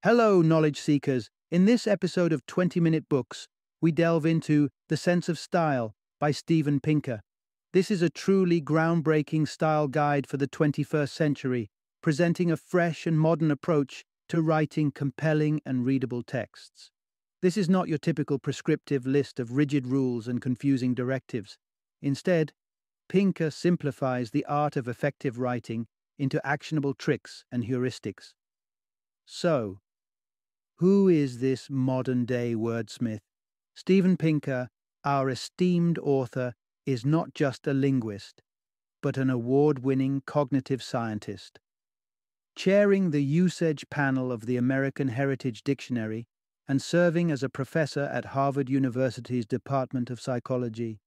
Hello, knowledge seekers. In this episode of 20-Minute Books, we delve into The Sense of Style by Steven Pinker. This is a truly groundbreaking style guide for the 21st century, presenting a fresh and modern approach to writing compelling and readable texts. This is not your typical prescriptive list of rigid rules and confusing directives. Instead, Pinker simplifies the art of effective writing into actionable tricks and heuristics. So, who is this modern-day wordsmith? Steven Pinker, our esteemed author, is not just a linguist, but an award-winning cognitive scientist. Chairing the usage panel of the American Heritage Dictionary and serving as a professor at Harvard University's Department of Psychology,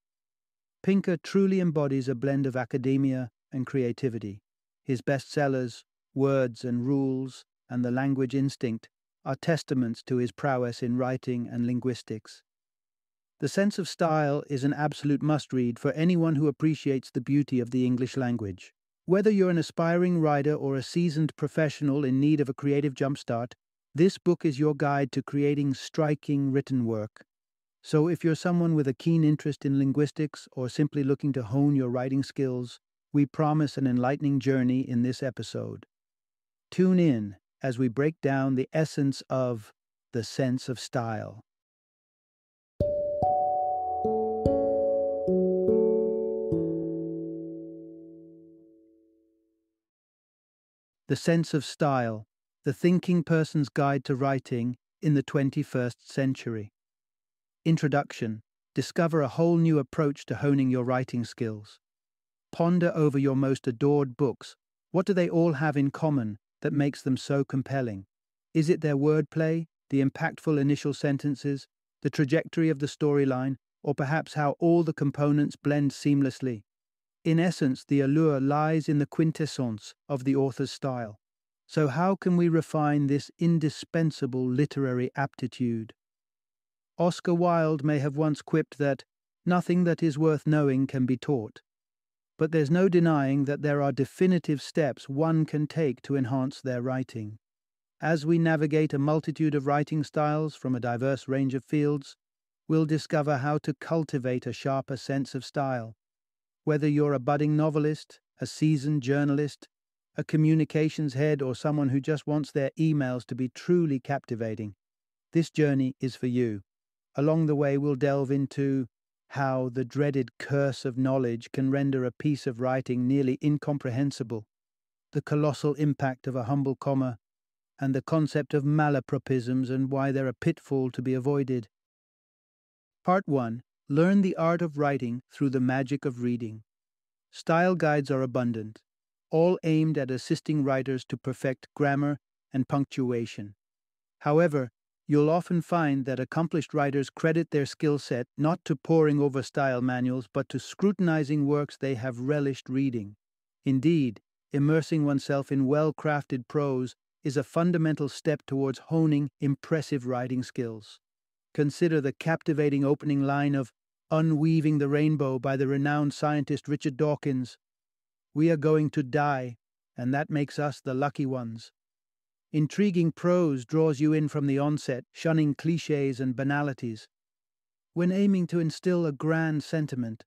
Pinker truly embodies a blend of academia and creativity. His bestsellers, Words and Rules, and The Language Instinct are testaments to his prowess in writing and linguistics. The Sense of Style is an absolute must-read for anyone who appreciates the beauty of the English language. Whether you're an aspiring writer or a seasoned professional in need of a creative jumpstart, this book is your guide to creating striking written work. So if you're someone with a keen interest in linguistics or simply looking to hone your writing skills, we promise an enlightening journey in this episode. Tune in as we break down the essence of The Sense of Style. The Sense of Style, the thinking person's guide to writing in the 21st century. Introduction. Discover a whole new approach to honing your writing skills. Ponder over your most adored books. What do they all have in common that makes them so compelling? Is it their wordplay, the impactful initial sentences, the trajectory of the storyline, or perhaps how all the components blend seamlessly? In essence, the allure lies in the quintessence of the author's style. So how can we refine this indispensable literary aptitude? Oscar Wilde may have once quipped that nothing that is worth knowing can be taught. But there's no denying that there are definitive steps one can take to enhance their writing. As we navigate a multitude of writing styles from a diverse range of fields, we'll discover how to cultivate a sharper sense of style. Whether you're a budding novelist, a seasoned journalist, a communications head, or someone who just wants their emails to be truly captivating, this journey is for you. Along the way, we'll delve into how the dreaded curse of knowledge can render a piece of writing nearly incomprehensible, the colossal impact of a humble comma, and the concept of malapropisms and why they're a pitfall to be avoided. Part 1. Learn the art of writing through the magic of reading. Style guides are abundant, all aimed at assisting writers to perfect grammar and punctuation. However, you'll often find that accomplished writers credit their skill set not to poring over style manuals but to scrutinizing works they have relished reading. Indeed, immersing oneself in well-crafted prose is a fundamental step towards honing impressive writing skills. Consider the captivating opening line of Unweaving the Rainbow by the renowned scientist Richard Dawkins. "We are going to die, and that makes us the lucky ones." Intriguing prose draws you in from the onset, shunning cliches and banalities. When aiming to instill a grand sentiment,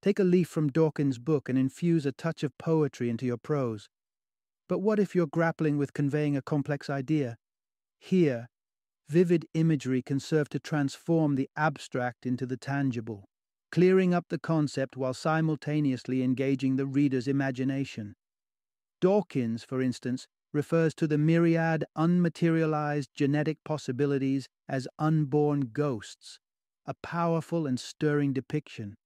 take a leaf from Dawkins' book and infuse a touch of poetry into your prose. But what if you're grappling with conveying a complex idea? Here, vivid imagery can serve to transform the abstract into the tangible, clearing up the concept while simultaneously engaging the reader's imagination. Dawkins, for instance, refers to the myriad unmaterialized genetic possibilities as unborn ghosts, a powerful and stirring depiction.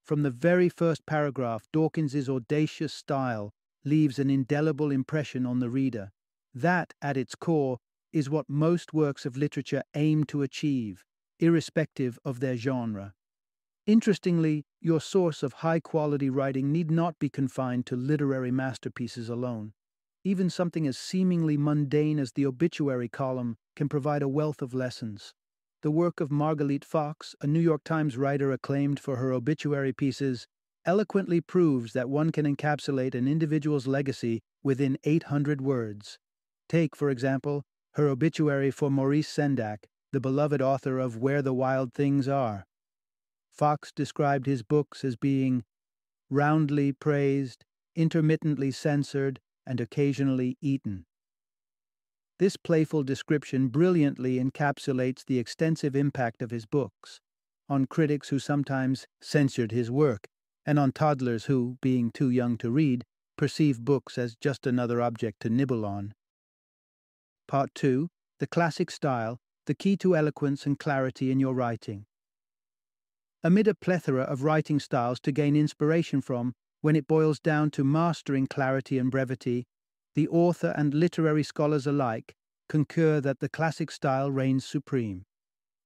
From the very first paragraph, Dawkins's audacious style leaves an indelible impression on the reader. That, at its core, is what most works of literature aim to achieve, irrespective of their genre. Interestingly, your source of high-quality writing need not be confined to literary masterpieces alone. Even something as seemingly mundane as the obituary column can provide a wealth of lessons. The work of Margalit Fox, a New York Times writer acclaimed for her obituary pieces, eloquently proves that one can encapsulate an individual's legacy within 800 words. Take, for example, her obituary for Maurice Sendak, the beloved author of Where the Wild Things Are. Fox described his books as being roundly praised, intermittently censored, and occasionally eaten. This playful description brilliantly encapsulates the extensive impact of his books on critics who sometimes censored his work, and on toddlers who, being too young to read, perceive books as just another object to nibble on. Part 2. The Classic Style, the Key to Eloquence and Clarity in Your Writing. Amid a plethora of writing styles to gain inspiration from, when it boils down to mastering clarity and brevity, the author and literary scholars alike concur that the classic style reigns supreme.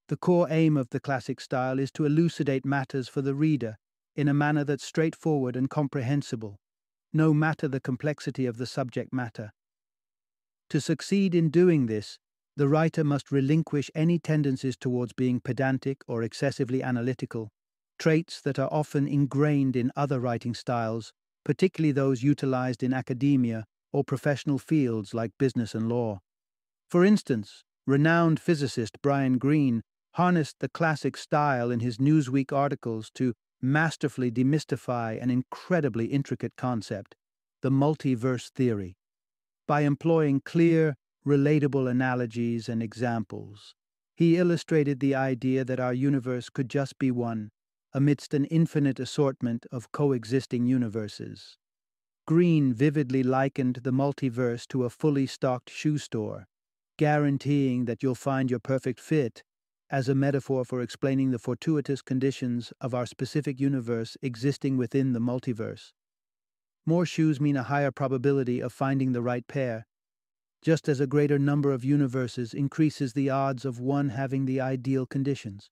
The core aim of the classic style is to elucidate matters for the reader in a manner that's straightforward and comprehensible, no matter the complexity of the subject matter. To succeed in doing this, the writer must relinquish any tendencies towards being pedantic or excessively analytical, traits that are often ingrained in other writing styles, particularly those utilized in academia or professional fields like business and law. For instance, renowned physicist Brian Greene harnessed the classic style in his Newsweek articles to masterfully demystify an incredibly intricate concept, the multiverse theory. By employing clear, relatable analogies and examples, he illustrated the idea that our universe could just be one, amidst an infinite assortment of coexisting universes. Greene vividly likened the multiverse to a fully stocked shoe store, guaranteeing that you'll find your perfect fit, as a metaphor for explaining the fortuitous conditions of our specific universe existing within the multiverse. More shoes mean a higher probability of finding the right pair, just as a greater number of universes increases the odds of one having the ideal conditions.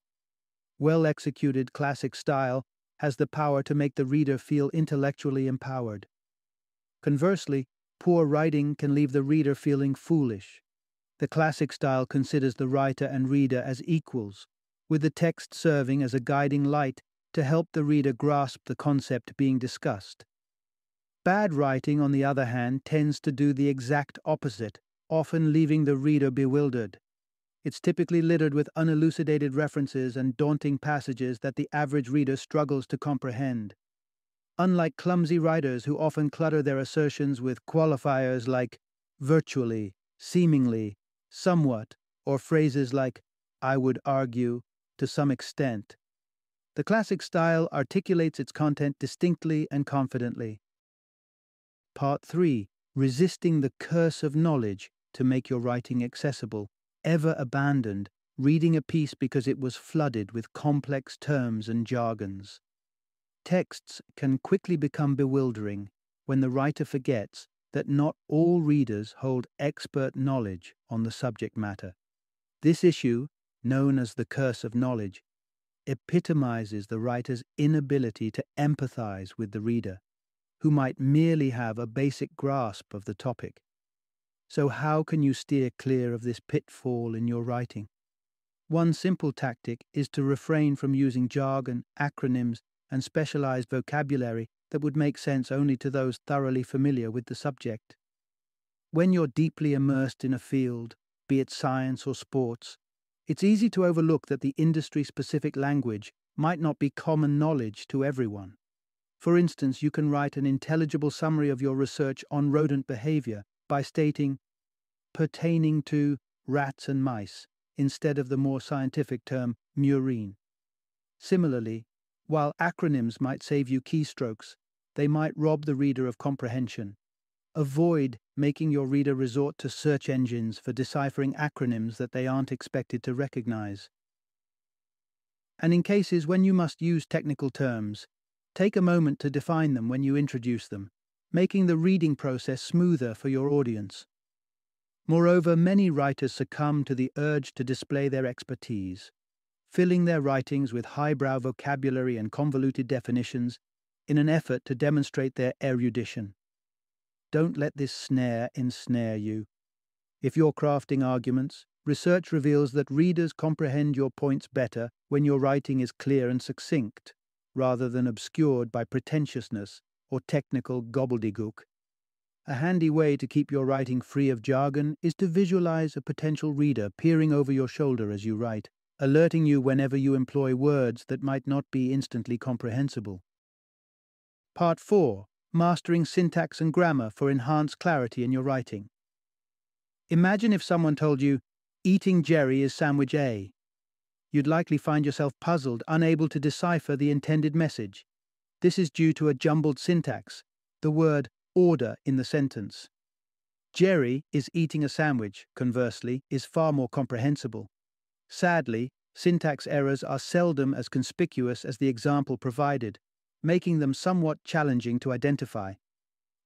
Well-executed classic style has the power to make the reader feel intellectually empowered. Conversely, poor writing can leave the reader feeling foolish. The classic style considers the writer and reader as equals, with the text serving as a guiding light to help the reader grasp the concept being discussed. Bad writing, on the other hand, tends to do the exact opposite, often leaving the reader bewildered. It's typically littered with unelucidated references and daunting passages that the average reader struggles to comprehend. Unlike clumsy writers who often clutter their assertions with qualifiers like virtually, seemingly, somewhat, or phrases like I would argue, to some extent, the classic style articulates its content distinctly and confidently. Part 3. Resisting the curse of knowledge to make your writing accessible. Ever abandoned reading a piece because it was flooded with complex terms and jargons. Texts can quickly become bewildering when the writer forgets that not all readers hold expert knowledge on the subject matter. This issue, known as the curse of knowledge, epitomizes the writer's inability to empathize with the reader, who might merely have a basic grasp of the topic. So how can you steer clear of this pitfall in your writing? One simple tactic is to refrain from using jargon, acronyms, and specialized vocabulary that would make sense only to those thoroughly familiar with the subject. When you're deeply immersed in a field, be it science or sports, it's easy to overlook that the industry-specific language might not be common knowledge to everyone. For instance, you can write an intelligible summary of your research on rodent behavior by stating, pertaining to rats and mice, instead of the more scientific term murine. Similarly, while acronyms might save you keystrokes, they might rob the reader of comprehension. Avoid making your reader resort to search engines for deciphering acronyms that they aren't expected to recognize. And in cases when you must use technical terms, take a moment to define them when you introduce them, making the reading process smoother for your audience. Moreover, many writers succumb to the urge to display their expertise, filling their writings with highbrow vocabulary and convoluted definitions in an effort to demonstrate their erudition. Don't let this snare ensnare you. If you're crafting arguments, research reveals that readers comprehend your points better when your writing is clear and succinct, rather than obscured by pretentiousness or technical gobbledygook. A handy way to keep your writing free of jargon is to visualize a potential reader peering over your shoulder as you write, alerting you whenever you employ words that might not be instantly comprehensible. Part 4. Mastering syntax and grammar for enhanced clarity in your writing. Imagine if someone told you, "Eating Jerry is sandwich A." You'd likely find yourself puzzled, unable to decipher the intended message. This is due to a jumbled syntax, the word order in the sentence. Jerry is eating a sandwich, conversely, is far more comprehensible. Sadly, syntax errors are seldom as conspicuous as the example provided, making them somewhat challenging to identify.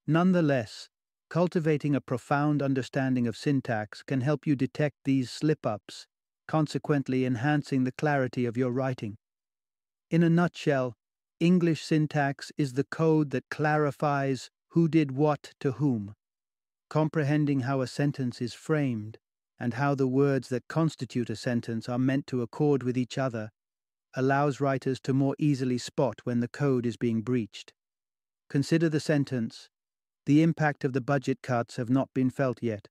Nonetheless, cultivating a profound understanding of syntax can help you detect these slip-ups, consequently enhancing the clarity of your writing. In a nutshell, English syntax is the code that clarifies who did what to whom. Comprehending how a sentence is framed and how the words that constitute a sentence are meant to accord with each other allows writers to more easily spot when the code is being breached. Consider the sentence, "The impact of the budget cuts have not been felt yet."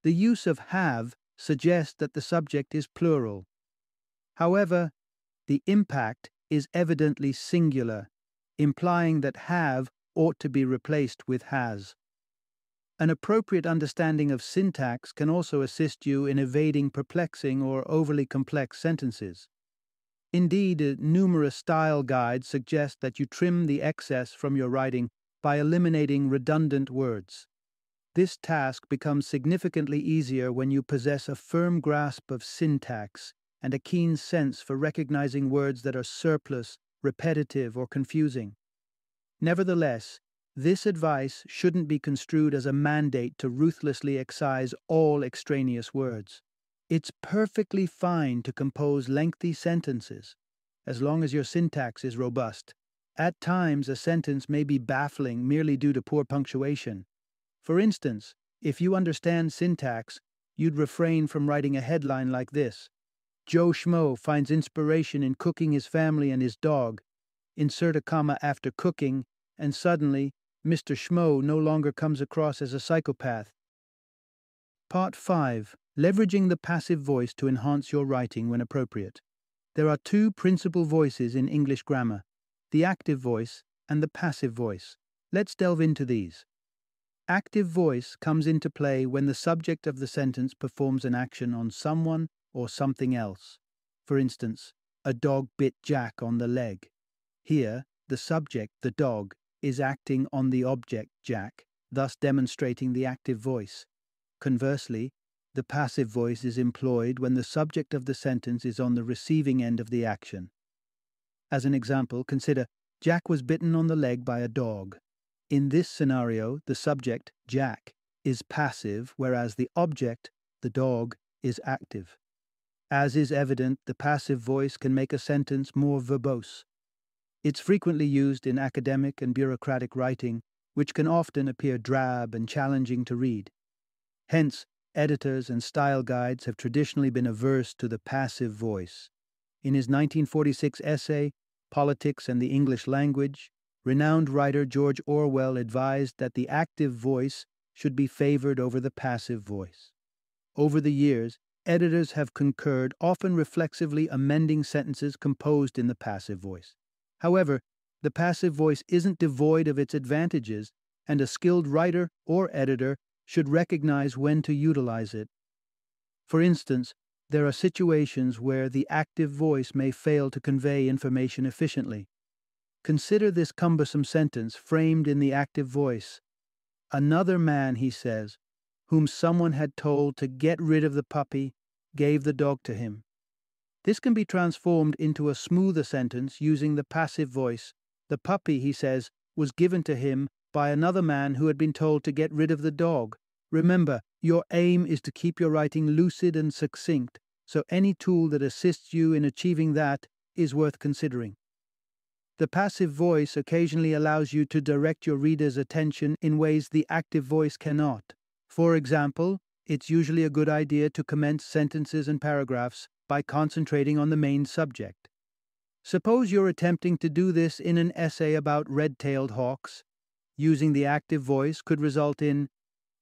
The use of have suggests that the subject is plural. However, the impact is evidently singular, implying that have ought to be replaced with has. An appropriate understanding of syntax can also assist you in evading perplexing or overly complex sentences. Indeed, numerous style guides suggest that you trim the excess from your writing by eliminating redundant words. This task becomes significantly easier when you possess a firm grasp of syntax and a keen sense for recognizing words that are surplus, repetitive, or confusing. Nevertheless, this advice shouldn't be construed as a mandate to ruthlessly excise all extraneous words. It's perfectly fine to compose lengthy sentences, as long as your syntax is robust. At times, a sentence may be baffling merely due to poor punctuation. For instance, if you understand syntax, you'd refrain from writing a headline like this: "Joe Schmo finds inspiration in cooking his family and his dog." Insert a comma after cooking, and suddenly, Mr. Schmo no longer comes across as a psychopath. Part 5. Leveraging the passive voice to enhance your writing when appropriate. There are two principal voices in English grammar, the active voice and the passive voice. Let's delve into these. Active voice comes into play when the subject of the sentence performs an action on someone or something else. For instance, a dog bit Jack on the leg. Here, the subject, the dog, is acting on the object, Jack, thus demonstrating the active voice. Conversely, the passive voice is employed when the subject of the sentence is on the receiving end of the action. As an example, consider, "Jack was bitten on the leg by a dog." In this scenario, the subject, Jack, is passive, whereas the object, the dog, is active. As is evident, the passive voice can make a sentence more verbose. It's frequently used in academic and bureaucratic writing, which can often appear drab and challenging to read. Hence, editors and style guides have traditionally been averse to the passive voice. In his 1946 essay, Politics and the English Language, renowned writer George Orwell advised that the active voice should be favored over the passive voice. Over the years, editors have concurred, often reflexively amending sentences composed in the passive voice. However, the passive voice isn't devoid of its advantages, and a skilled writer or editor should recognize when to utilize it. For instance, there are situations where the active voice may fail to convey information efficiently. Consider this cumbersome sentence framed in the active voice. "Another man," he says, "whom someone had told to get rid of the puppy, gave the dog to him." This can be transformed into a smoother sentence using the passive voice. "The puppy," he says, "was given to him by another man who had been told to get rid of the dog." Remember, your aim is to keep your writing lucid and succinct, so any tool that assists you in achieving that is worth considering. The passive voice occasionally allows you to direct your reader's attention in ways the active voice cannot. For example, it's usually a good idea to commence sentences and paragraphs by concentrating on the main subject. Suppose you're attempting to do this in an essay about red-tailed hawks. Using the active voice could result in,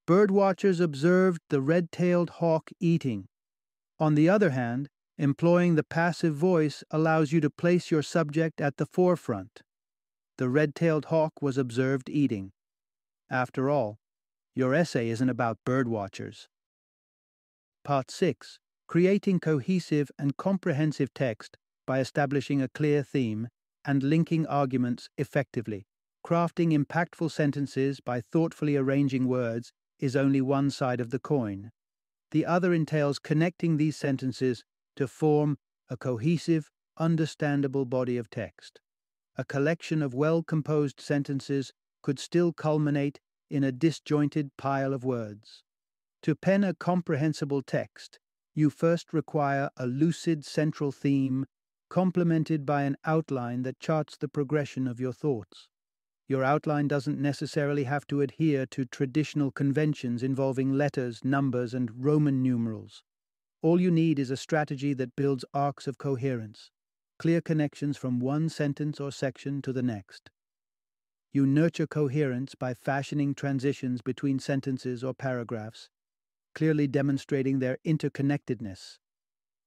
birdwatchers observed the red-tailed hawk eating. On the other hand, employing the passive voice allows you to place your subject at the forefront. The red-tailed hawk was observed eating. After all, your essay isn't about birdwatchers. Part 6. Creating cohesive and comprehensive text by establishing a clear theme and linking arguments effectively. Crafting impactful sentences by thoughtfully arranging words is only one side of the coin. The other entails connecting these sentences to form a cohesive, understandable body of text. A collection of well-composed sentences could still culminate in a disjointed pile of words. To pen a comprehensible text, you first require a lucid central theme, complemented by an outline that charts the progression of your thoughts. Your outline doesn't necessarily have to adhere to traditional conventions involving letters, numbers, and Roman numerals. All you need is a strategy that builds arcs of coherence, clear connections from one sentence or section to the next. You nurture coherence by fashioning transitions between sentences or paragraphs, clearly demonstrating their interconnectedness.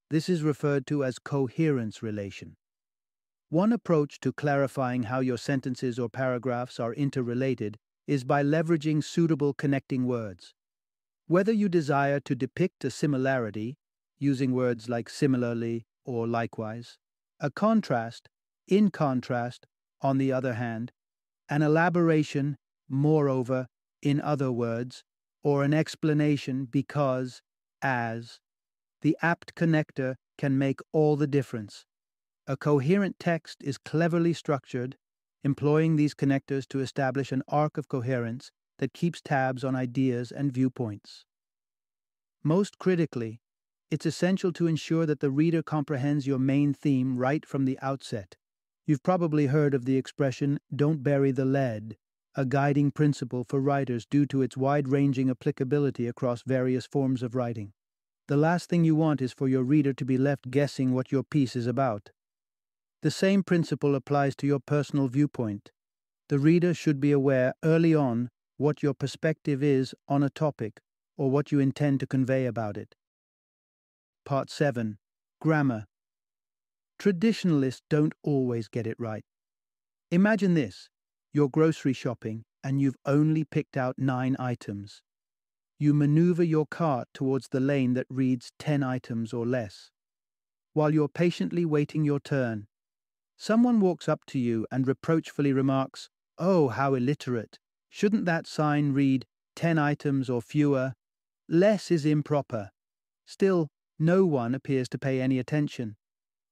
This is referred to as coherence relation. One approach to clarifying how your sentences or paragraphs are interrelated is by leveraging suitable connecting words. Whether you desire to depict a similarity, using words like similarly or likewise, a contrast, in contrast, on the other hand, an elaboration, moreover, in other words, or an explanation because, as, the apt connector can make all the difference. A coherent text is cleverly structured, employing these connectors to establish an arc of coherence that keeps tabs on ideas and viewpoints. Most critically, it's essential to ensure that the reader comprehends your main theme right from the outset. You've probably heard of the expression, "don't bury the lead," a guiding principle for writers due to its wide-ranging applicability across various forms of writing. The last thing you want is for your reader to be left guessing what your piece is about. The same principle applies to your personal viewpoint. The reader should be aware early on what your perspective is on a topic or what you intend to convey about it. Part 7. Grammar. Traditionalists don't always get it right. Imagine this. You're grocery shopping and you've only picked out 9 items. You maneuver your cart towards the lane that reads 10 items or less. While you're patiently waiting your turn, someone walks up to you and reproachfully remarks, "Oh, how illiterate. Shouldn't that sign read 10 items or fewer? Less is improper." Still, no one appears to pay any attention.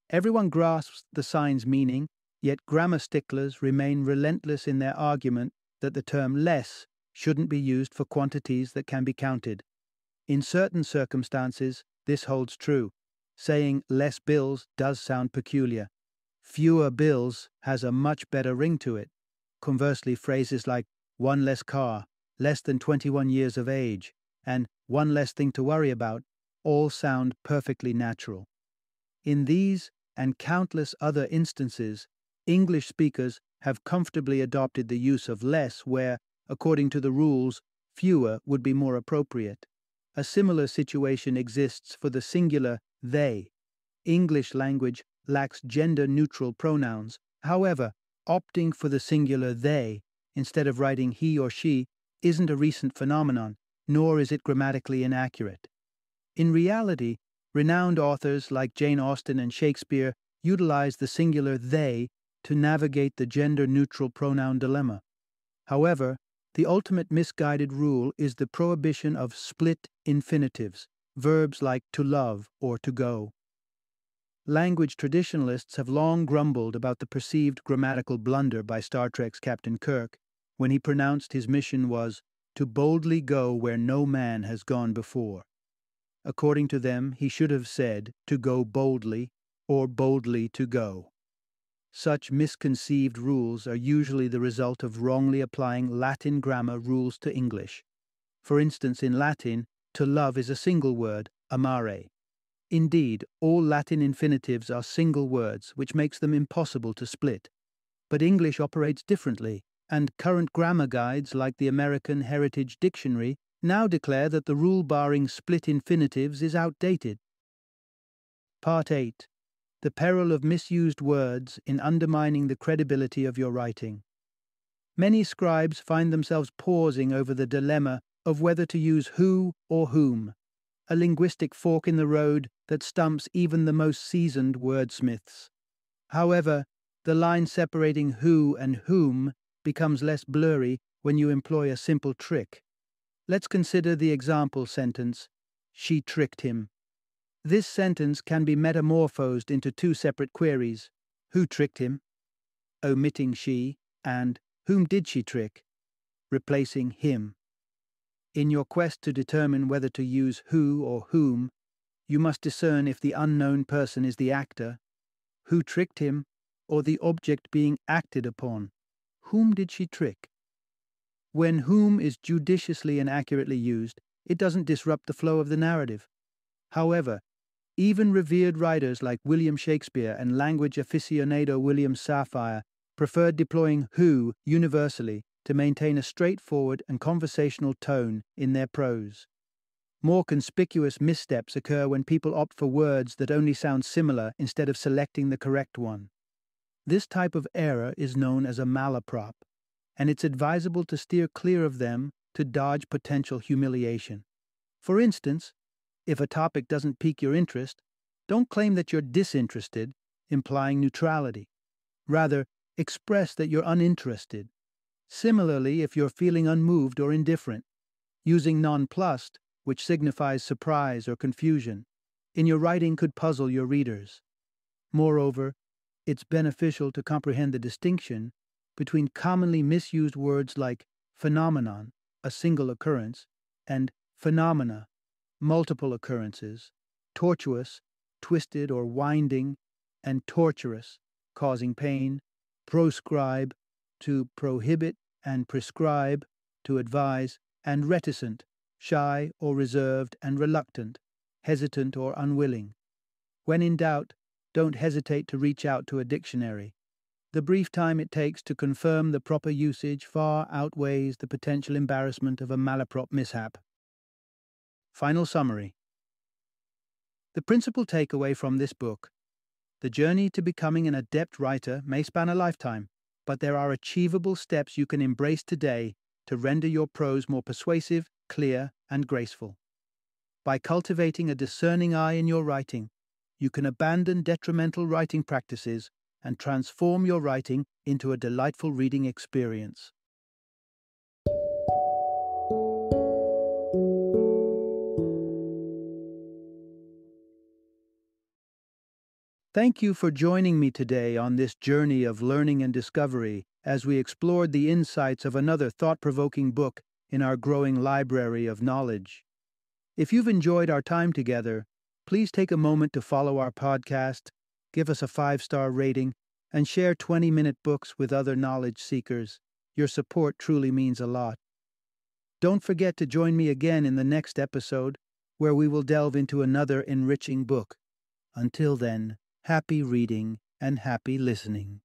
Everyone grasps the sign's meaning, yet grammar sticklers remain relentless in their argument that the term less shouldn't be used for quantities that can be counted. In certain circumstances, this holds true. Saying less bills does sound peculiar. Fewer bills has a much better ring to it. Conversely, phrases like one less car, less than 21 years of age, and one less thing to worry about all sound perfectly natural. In these and countless other instances, English speakers have comfortably adopted the use of less where, according to the rules, fewer would be more appropriate. A similar situation exists for the singular they. English language lacks gender-neutral pronouns. However, opting for the singular they instead of writing he or she isn't a recent phenomenon, nor is it grammatically inaccurate. In reality, renowned authors like Jane Austen and Shakespeare utilize the singular they to navigate the gender-neutral pronoun dilemma. However, the ultimate misguided rule is the prohibition of split infinitives, verbs like to love or to go. Language traditionalists have long grumbled about the perceived grammatical blunder by Star Trek's Captain Kirk when he pronounced his mission was to boldly go where no man has gone before. According to them, he should have said to go boldly or boldly to go. Such misconceived rules are usually the result of wrongly applying Latin grammar rules to English. For instance, in Latin, to love is a single word, amare. Indeed, all Latin infinitives are single words, which makes them impossible to split. But English operates differently. and current grammar guides like the American Heritage Dictionary now declare that the rule barring split infinitives is outdated. Part 8. The peril of misused words in undermining the credibility of your writing. Many scribes find themselves pausing over the dilemma of whether to use who or whom, a linguistic fork in the road that stumps even the most seasoned wordsmiths. However, the line separating who and whom becomes less blurry when you employ a simple trick. Let's consider the example sentence, "She tricked him." This sentence can be metamorphosed into two separate queries, who tricked him, omitting she, and whom did she trick, replacing him. In your quest to determine whether to use who or whom, you must discern if the unknown person is the actor, who tricked him, or the object being acted upon, whom did she trick. When whom is judiciously and accurately used, it doesn't disrupt the flow of the narrative. However, even revered writers like William Shakespeare and language aficionado William Safire preferred deploying who universally to maintain a straightforward and conversational tone in their prose. More conspicuous missteps occur when people opt for words that only sound similar instead of selecting the correct one. This type of error is known as a malaprop, and it's advisable to steer clear of them to dodge potential humiliation. For instance, if a topic doesn't pique your interest, don't claim that you're disinterested, implying neutrality. Rather, express that you're uninterested. Similarly, if you're feeling unmoved or indifferent, using nonplussed, which signifies surprise or confusion, in your writing could puzzle your readers. Moreover, it's beneficial to comprehend the distinction between commonly misused words like phenomenon, a single occurrence, and phenomena, multiple occurrences, tortuous, twisted or winding, and torturous, causing pain, proscribe, to prohibit, and prescribe, to advise, and reticent, shy or reserved and reluctant, hesitant or unwilling. When in doubt, don't hesitate to reach out to a dictionary. The brief time it takes to confirm the proper usage far outweighs the potential embarrassment of a malaprop mishap. Final summary. The principal takeaway from this book: the journey to becoming an adept writer may span a lifetime, but there are achievable steps you can embrace today to render your prose more persuasive, clear, and graceful. By cultivating a discerning eye in your writing, you can abandon detrimental writing practices and transform your writing into a delightful reading experience. Thank you for joining me today on this journey of learning and discovery as we explored the insights of another thought-provoking book in our growing library of knowledge. If you've enjoyed our time together, please take a moment to follow our podcast, give us a 5-star rating, and share 20-minute books with other knowledge seekers. Your support truly means a lot. Don't forget to join me again in the next episode, where we will delve into another enriching book. Until then, happy reading and happy listening.